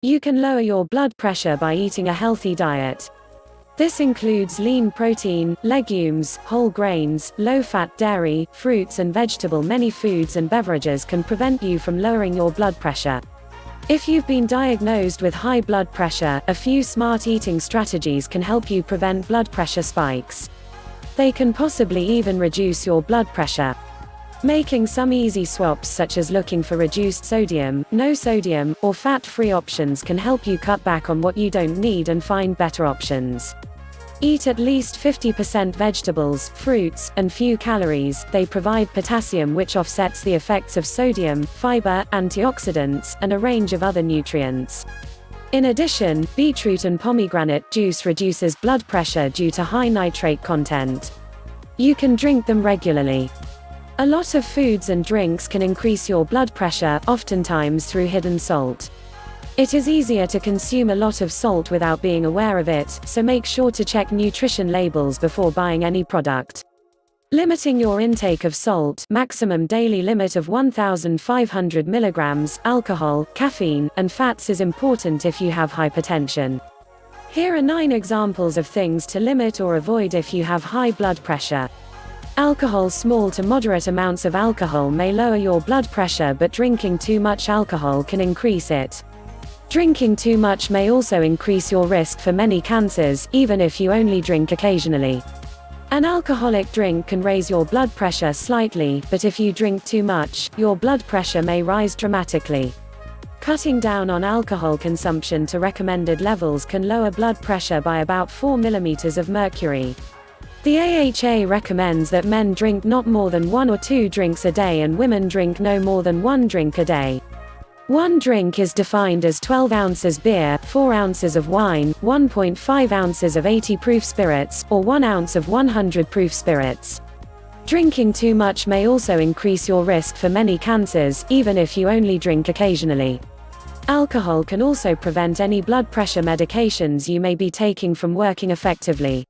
You can lower your blood pressure by eating a healthy diet. This includes lean protein, legumes, whole grains, low-fat dairy, fruits and vegetable. Many foods and beverages can prevent you from lowering your blood pressure. If you've been diagnosed with high blood pressure, a few smart eating strategies can help you prevent blood pressure spikes. They can possibly even reduce your blood pressure. Making some easy swaps, such as looking for reduced sodium, no sodium, or fat-free options, can help you cut back on what you don't need and find better options. Eat at least 50% vegetables, fruits, and few calories. They provide potassium, which offsets the effects of sodium, fiber, antioxidants, and a range of other nutrients. In addition, beetroot and pomegranate juice reduces blood pressure due to high nitrate content. You can drink them regularly. A lot of foods and drinks can increase your blood pressure, oftentimes through hidden salt. It is easier to consume a lot of salt without being aware of it, so make sure to check nutrition labels before buying any product. Limiting your intake of salt, maximum daily limit of 1,500 milligrams, alcohol, caffeine, and fats is important if you have hypertension. Here are 9 examples of things to limit or avoid if you have high blood pressure. Alcohol. Small to moderate amounts of alcohol may lower your blood pressure, but drinking too much alcohol can increase it. Drinking too much may also increase your risk for many cancers, even if you only drink occasionally. An alcoholic drink can raise your blood pressure slightly, but if you drink too much, your blood pressure may rise dramatically. Cutting down on alcohol consumption to recommended levels can lower blood pressure by about 4 mm of mercury. The AHA recommends that men drink not more than 1 or 2 drinks a day and women drink no more than 1 drink a day. 1 drink is defined as 12 ounces beer, 4 ounces of wine, 1.5 ounces of 80 proof spirits, or 1 ounce of 100 proof spirits. Drinking too much may also increase your risk for many cancers, even if you only drink occasionally. Alcohol can also prevent any blood pressure medications you may be taking from working effectively.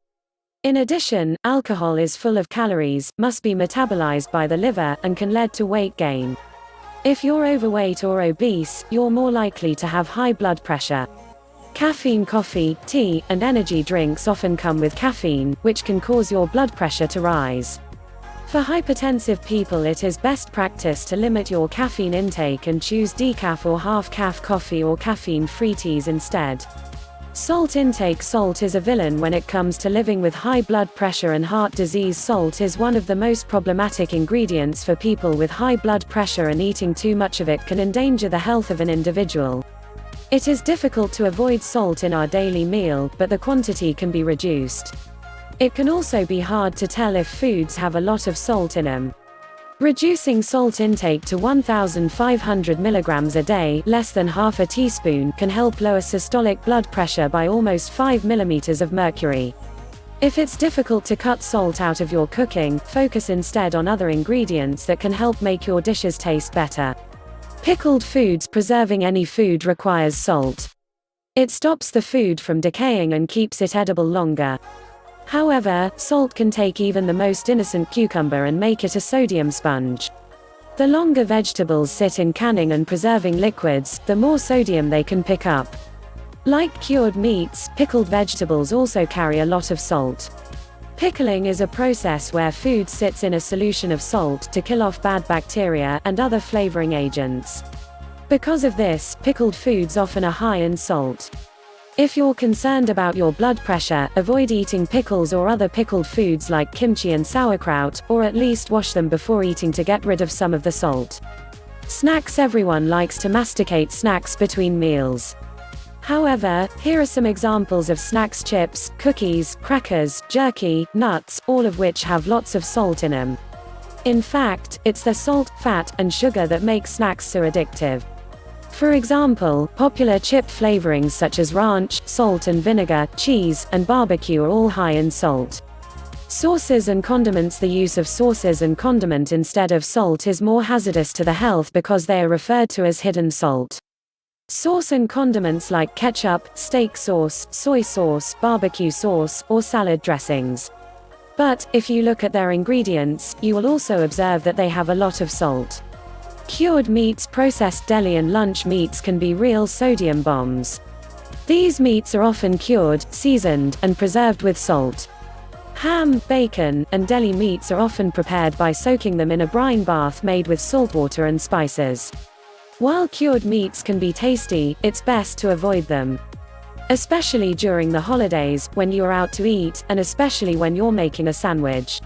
In addition, alcohol is full of calories, must be metabolized by the liver, and can lead to weight gain. If you're overweight or obese, you're more likely to have high blood pressure. Caffeine. Coffee, tea, and energy drinks often come with caffeine, which can cause your blood pressure to rise. For hypertensive people, it is best practice to limit your caffeine intake and choose decaf or half-caf coffee or caffeine-free teas instead. Salt intake. Salt is a villain when it comes to living with high blood pressure and heart disease. Salt is one of the most problematic ingredients for people with high blood pressure, and eating too much of it can endanger the health of an individual. It is difficult to avoid salt in our daily meal, but the quantity can be reduced. It can also be hard to tell if foods have a lot of salt in them. Reducing salt intake to 1,500 milligrams a day, less than half a teaspoon, can help lower systolic blood pressure by almost 5 mm of mercury. If it's difficult to cut salt out of your cooking, focus instead on other ingredients that can help make your dishes taste better. Pickled foods. Preserving any food requires salt. It stops the food from decaying and keeps it edible longer. However, salt can take even the most innocent cucumber and make it a sodium sponge. The longer vegetables sit in canning and preserving liquids, the more sodium they can pick up. Like cured meats, pickled vegetables also carry a lot of salt. Pickling is a process where food sits in a solution of salt to kill off bad bacteria and other flavoring agents. Because of this, pickled foods often are high in salt. If you're concerned about your blood pressure, avoid eating pickles or other pickled foods like kimchi and sauerkraut, or at least wash them before eating to get rid of some of the salt. Snacks. Everyone likes to masticate snacks between meals. However, here are some examples of snacks: chips, cookies, crackers, jerky, nuts, all of which have lots of salt in them. In fact, it's the salt, fat, and sugar that makes snacks so addictive. For example, popular chip flavorings such as ranch, salt and vinegar, cheese, and barbecue are all high in salt. Sauces and condiments. The use of sauces and condiment instead of salt is more hazardous to the health because they are referred to as hidden salt. Sauce and condiments like ketchup, steak sauce, soy sauce, barbecue sauce, or salad dressings. But, if you look at their ingredients, you will also observe that they have a lot of salt. Cured meats. Processed deli and lunch meats can be real sodium bombs. These meats are often cured, seasoned, and preserved with salt. Ham, bacon, and deli meats are often prepared by soaking them in a brine bath made with salt water and spices. While cured meats can be tasty, it's best to avoid them. Especially during the holidays, when you are out to eat, and especially when you're making a sandwich.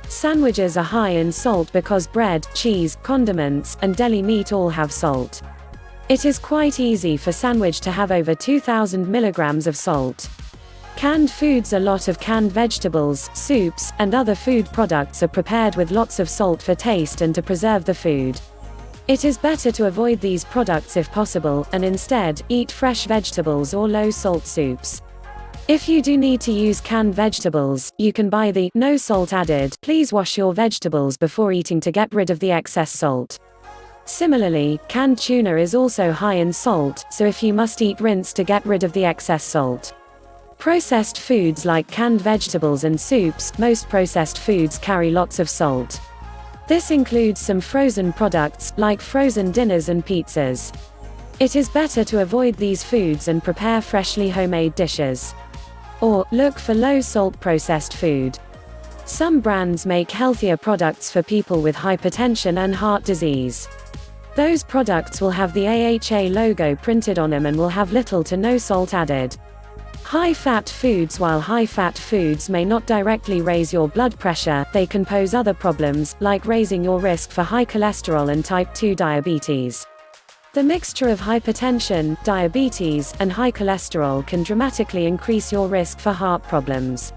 Sandwiches are high in salt because bread, cheese, condiments, and deli meat all have salt. It is quite easy for sandwich to have over 2,000 milligrams of salt. Canned foods. A lot of canned vegetables, soups, and other food products are prepared with lots of salt for taste and to preserve the food. It is better to avoid these products if possible, and instead, eat fresh vegetables or low-salt soups. If you do need to use canned vegetables, you can buy the no salt added. Please wash your vegetables before eating to get rid of the excess salt. Similarly, canned tuna is also high in salt, so if you must eat, rinse to get rid of the excess salt. Processed foods like canned vegetables and soups. Most processed foods carry lots of salt. This includes some frozen products, like frozen dinners and pizzas. It is better to avoid these foods and prepare freshly homemade dishes. Or, look for low-salt processed food. Some brands make healthier products for people with hypertension and heart disease. Those products will have the AHA logo printed on them and will have little to no salt added. High-fat foods. While high-fat foods may not directly raise your blood pressure, they can pose other problems, like raising your risk for high cholesterol and type 2 diabetes. The mixture of hypertension, diabetes, and high cholesterol can dramatically increase your risk for heart problems.